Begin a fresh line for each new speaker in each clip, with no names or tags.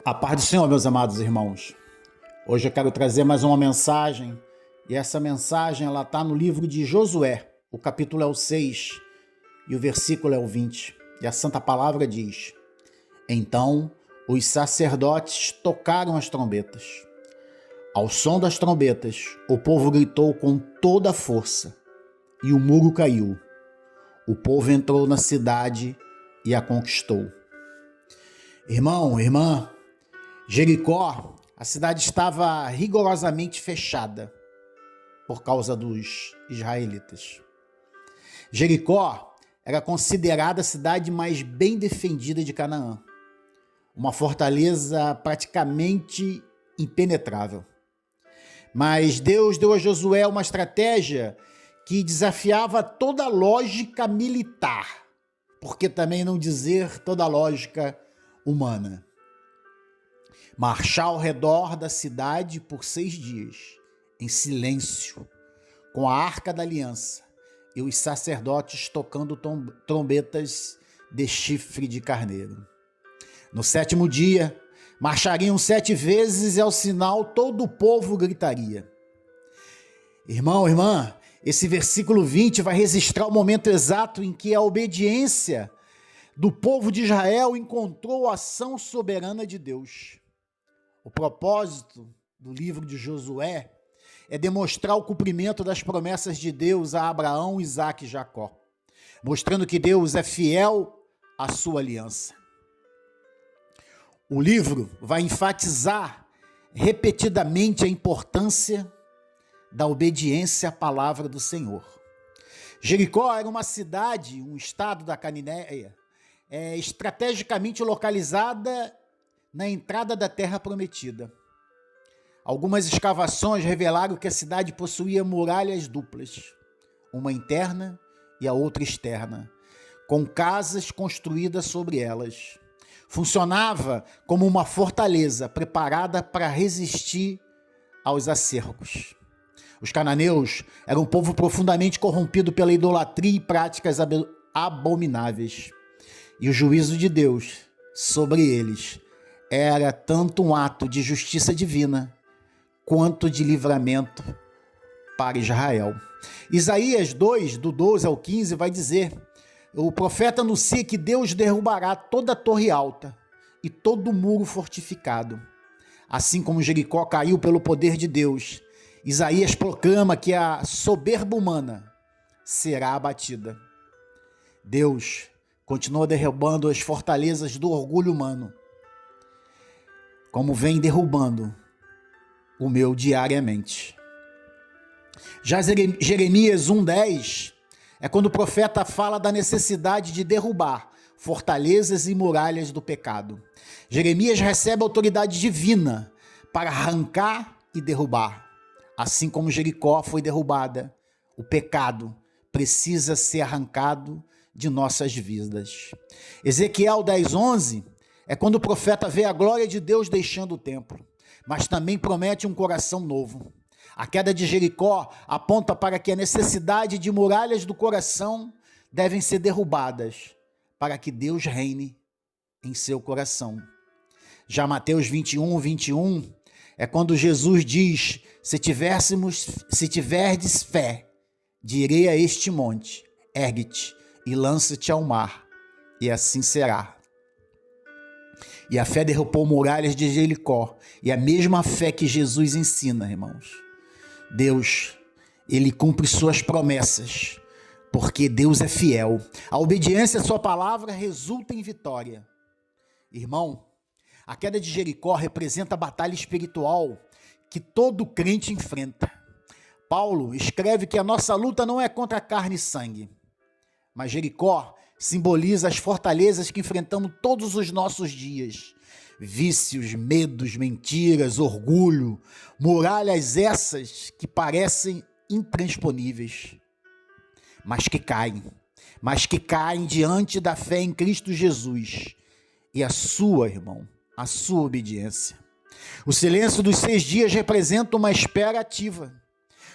A paz do Senhor, meus amados irmãos. Hoje eu quero trazer mais uma mensagem, e essa mensagem ela está no livro de Josué. O capítulo é o 6 e o versículo é o 20. E a Santa Palavra diz: Então os sacerdotes tocaram as trombetas. Ao som das trombetas, o povo gritou com toda a força, e o muro caiu. O povo entrou na cidade e a conquistou. Irmão, irmã, Jericó, a cidade estava rigorosamente fechada por causa dos israelitas. Jericó era considerada a cidade mais bem defendida de Canaã, uma fortaleza praticamente impenetrável. Mas Deus deu a Josué uma estratégia que desafiava toda a lógica militar, por que também não dizer toda a lógica humana. Marchar ao redor da cidade por 6 dias, em silêncio, com a Arca da Aliança e os sacerdotes tocando trombetas de chifre de carneiro. No 7º dia, marchariam 7 vezes e ao sinal todo o povo gritaria. Irmão, irmã, esse versículo 20 vai registrar o momento exato em que a obediência do povo de Israel encontrou a ação soberana de Deus. O propósito do livro de Josué é demonstrar o cumprimento das promessas de Deus a Abraão, Isaque e Jacó, mostrando que Deus é fiel à sua aliança. O livro vai enfatizar repetidamente a importância da obediência à palavra do Senhor. Jericó era uma cidade, um estado da Cananéia, estrategicamente localizada na entrada da Terra Prometida. Algumas escavações revelaram que a cidade possuía muralhas duplas, uma interna e a outra externa, com casas construídas sobre elas. Funcionava como uma fortaleza preparada para resistir aos acercos. Os cananeus eram um povo profundamente corrompido pela idolatria e práticas abomináveis. E o juízo de Deus sobre eles era tanto um ato de justiça divina quanto de livramento para Israel. Isaías 2, do 12 ao 15, vai dizer: o profeta anuncia que Deus derrubará toda a torre alta e todo o muro fortificado. Assim como Jericó caiu pelo poder de Deus, Isaías proclama que a soberba humana será abatida. Deus continua derrubando as fortalezas do orgulho humano, como vem derrubando o meu diariamente. Já Jeremias 1:10 é quando o profeta fala da necessidade de derrubar fortalezas e muralhas do pecado. Jeremias recebe a autoridade divina para arrancar e derrubar. Assim como Jericó foi derrubada, o pecado precisa ser arrancado de nossas vidas. Ezequiel 10:11 é quando o profeta vê a glória de Deus deixando o templo, mas também promete um coração novo. A queda de Jericó aponta para que a necessidade de muralhas do coração devem ser derrubadas para que Deus reine em seu coração. Já Mateus 21:21 é quando Jesus diz: se tiverdes fé, direi a este monte, ergue-te e lança-te ao mar, e assim será. E a fé derrubou muralhas de Jericó, e a mesma fé que Jesus ensina, irmãos. Deus, ele cumpre suas promessas, porque Deus é fiel. A obediência à sua palavra resulta em vitória. Irmão, a queda de Jericó representa a batalha espiritual que todo crente enfrenta. Paulo escreve que a nossa luta não é contra carne e sangue, mas Jericó simboliza as fortalezas que enfrentamos todos os nossos dias. Vícios, medos, mentiras, orgulho, muralhas essas que parecem intransponíveis, mas que caem diante da fé em Cristo Jesus e a sua, irmão, a sua obediência. O silêncio dos 6 dias representa uma espera ativa.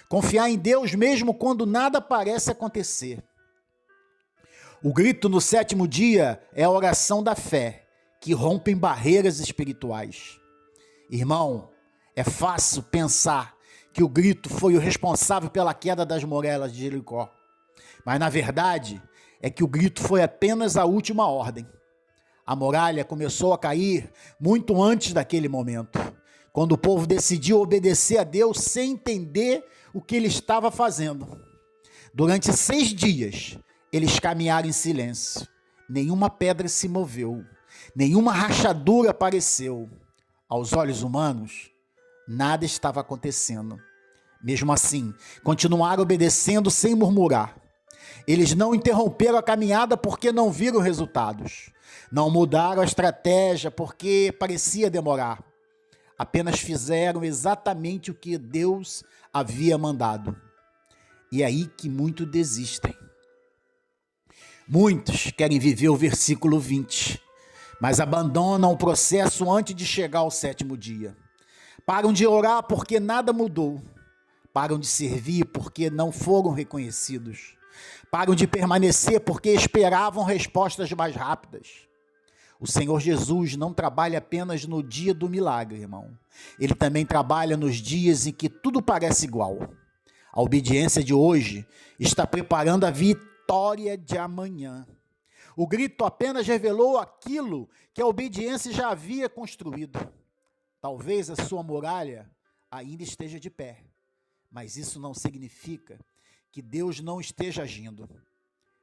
Confiar em Deus mesmo quando nada parece acontecer. O grito no 7º dia é a oração da fé, que rompem barreiras espirituais. Irmão, é fácil pensar que o grito foi o responsável pela queda das muralhas de Jericó. Mas na verdade é que o grito foi apenas a última ordem. A muralha começou a cair muito antes daquele momento, quando o povo decidiu obedecer a Deus sem entender o que ele estava fazendo. Durante 6 dias, eles caminharam em silêncio. Nenhuma pedra se moveu, nenhuma rachadura apareceu. Aos olhos humanos, nada estava acontecendo. Mesmo assim, continuaram obedecendo sem murmurar. Eles não interromperam a caminhada porque não viram resultados. Não mudaram a estratégia porque parecia demorar. Apenas fizeram exatamente o que Deus havia mandado. E é aí que muitos desistem. Muitos querem viver o versículo 20, mas abandonam o processo antes de chegar ao 7º dia. Param de orar porque nada mudou. Param de servir porque não foram reconhecidos. Param de permanecer porque esperavam respostas mais rápidas. O Senhor Jesus não trabalha apenas no dia do milagre, irmão. Ele também trabalha nos dias em que tudo parece igual. A obediência de hoje está preparando a vitória de amanhã. O grito apenas revelou aquilo que a obediência já havia construído. Talvez a sua muralha ainda esteja de pé, mas isso não significa que Deus não esteja agindo.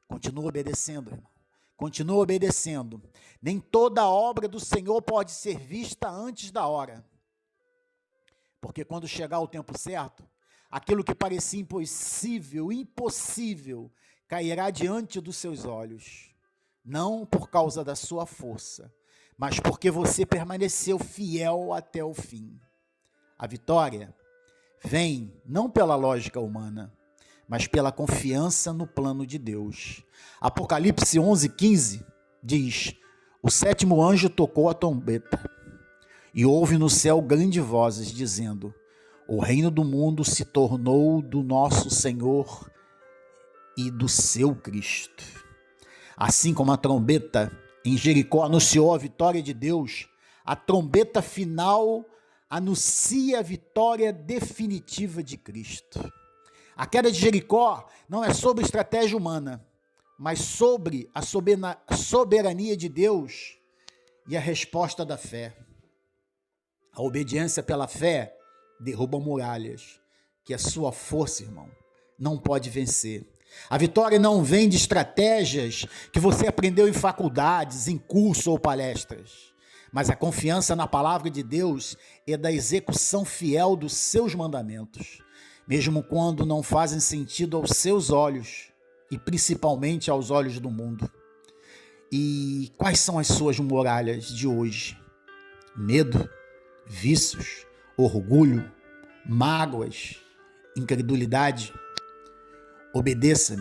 Continua obedecendo, irmão. Continua obedecendo. Nem toda obra do Senhor pode ser vista antes da hora. Porque quando chegar o tempo certo, aquilo que parecia impossível, cairá diante dos seus olhos. Não por causa da sua força, mas porque você permaneceu fiel até o fim. A vitória vem não pela lógica humana, mas pela confiança no plano de Deus. Apocalipse 11:15 diz: o 7º anjo tocou a trombeta, e houve no céu grandes vozes, dizendo: o reino do mundo se tornou do nosso Senhor e do seu Cristo. Assim como a trombeta em Jericó anunciou a vitória de Deus, a trombeta final anuncia a vitória definitiva de Cristo. A queda de Jericó não é sobre estratégia humana, mas sobre a soberania de Deus e a resposta da fé. A obediência pela fé derruba muralhas que a sua força, irmão, não pode vencer. A vitória não vem de estratégias que você aprendeu em faculdades, em curso ou palestras, mas a confiança na palavra de Deus é da execução fiel dos seus mandamentos, mesmo quando não fazem sentido aos seus olhos e principalmente aos olhos do mundo. E quais são as suas muralhas de hoje? Medo, vícios, orgulho, mágoas, incredulidade? Obedeça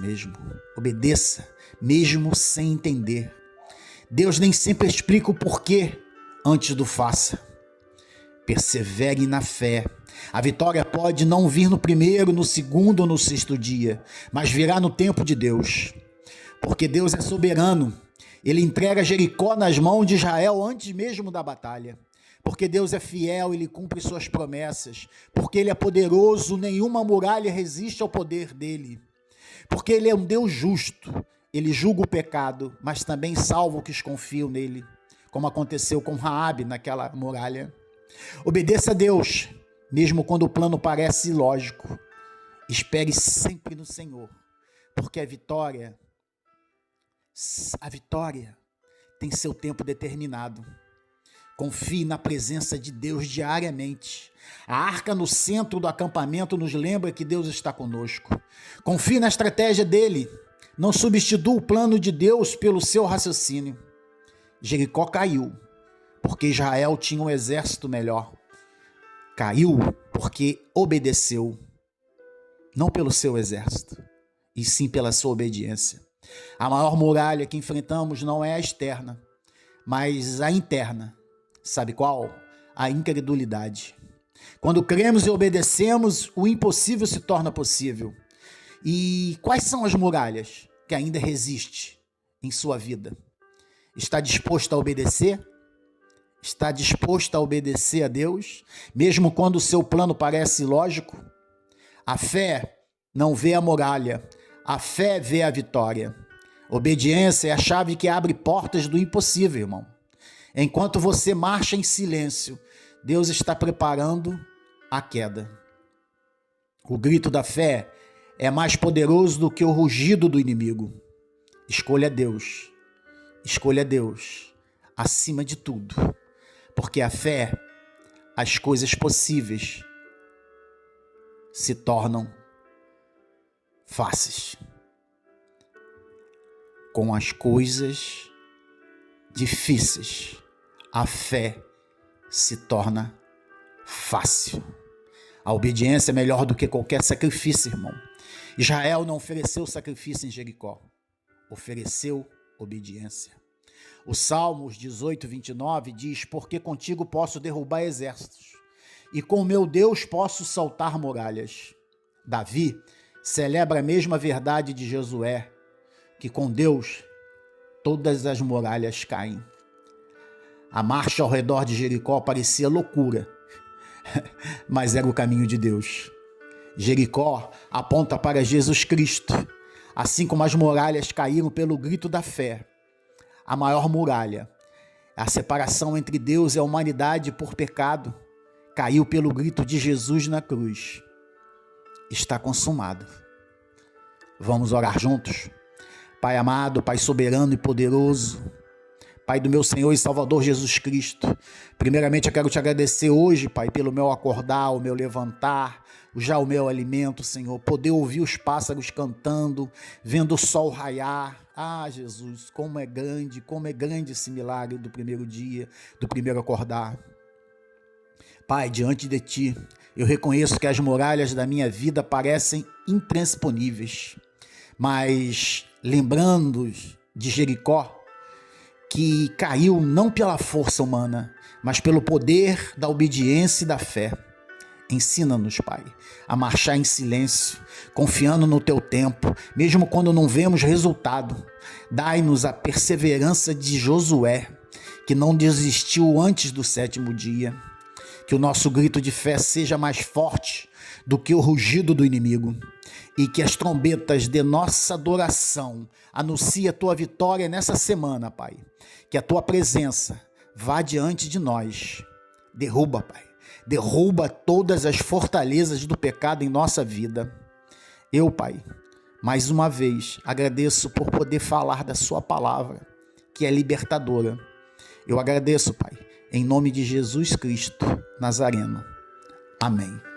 mesmo sem entender. Deus nem sempre explica o porquê antes do faça. Persevere na fé. A vitória pode não vir no 1º, no 2º ou no 6º dia, mas virá no tempo de Deus. Porque Deus é soberano. Ele entrega Jericó nas mãos de Israel antes mesmo da batalha. Porque Deus é fiel, Ele cumpre suas promessas. Porque Ele é poderoso, nenhuma muralha resiste ao poder dEle. Porque Ele é um Deus justo. Ele julga o pecado, mas também salva os que confiam nele, como aconteceu com Raabe naquela muralha. Obedeça a Deus, mesmo quando o plano parece ilógico. Espere sempre no Senhor, porque a vitória tem seu tempo determinado. Confie na presença de Deus diariamente. A arca no centro do acampamento nos lembra que Deus está conosco. Confie na estratégia dele. Não substitua o plano de Deus pelo seu raciocínio. Jericó caiu porque Israel tinha um exército melhor. Caiu porque obedeceu, não pelo seu exército, e sim pela sua obediência. A maior muralha que enfrentamos não é a externa, mas a interna. Sabe qual? A incredulidade. Quando cremos e obedecemos, o impossível se torna possível. E quais são as muralhas que ainda resistem em sua vida? Está disposto a obedecer? Está disposto a obedecer a Deus, mesmo quando o seu plano parece ilógico? A fé não vê a muralha, a fé vê a vitória. Obediência é a chave que abre portas do impossível, irmão. Enquanto você marcha em silêncio, Deus está preparando a queda. O grito da fé é mais poderoso do que o rugido do inimigo. Escolha Deus. Escolha Deus acima de tudo. Porque a fé, as coisas possíveis se tornam fáceis. Com as coisas difíceis, a fé se torna fácil. A obediência é melhor do que qualquer sacrifício, irmão. Israel não ofereceu sacrifício em Jericó, ofereceu obediência. O Salmos 18, 29 diz: porque contigo posso derrubar exércitos, e com meu Deus posso saltar muralhas. Davi celebra a mesma verdade de Josué, que com Deus todas as muralhas caem. A marcha ao redor de Jericó parecia loucura, mas era o caminho de Deus. Jericó aponta para Jesus Cristo, assim como as muralhas caíram pelo grito da fé. A maior muralha, a separação entre Deus e a humanidade por pecado, caiu pelo grito de Jesus na cruz. Está consumado. Vamos orar juntos? Pai amado, Pai soberano e poderoso, Pai do meu Senhor e Salvador Jesus Cristo, primeiramente eu quero te agradecer hoje, Pai, pelo meu acordar, o meu levantar, já o meu alimento, Senhor, poder ouvir os pássaros cantando, vendo o sol raiar. Ah, Jesus, como é grande esse milagre do primeiro dia, do primeiro acordar. Pai, diante de Ti, eu reconheço que as muralhas da minha vida parecem intransponíveis, mas lembrando de Jericó, que caiu não pela força humana, mas pelo poder da obediência e da fé. Ensina-nos, Pai, a marchar em silêncio, confiando no Teu tempo, mesmo quando não vemos resultado. Dai-nos a perseverança de Josué, que não desistiu antes do 7º dia. Que o nosso grito de fé seja mais forte do que o rugido do inimigo, e que as trombetas de nossa adoração anunciem a Tua vitória nessa semana, Pai. Que a Tua presença vá diante de nós. Derruba, Pai. Derruba todas as fortalezas do pecado em nossa vida. Eu, Pai, mais uma vez agradeço por poder falar da Sua palavra, que é libertadora. Eu agradeço, Pai, em nome de Jesus Cristo Nazareno. Amém.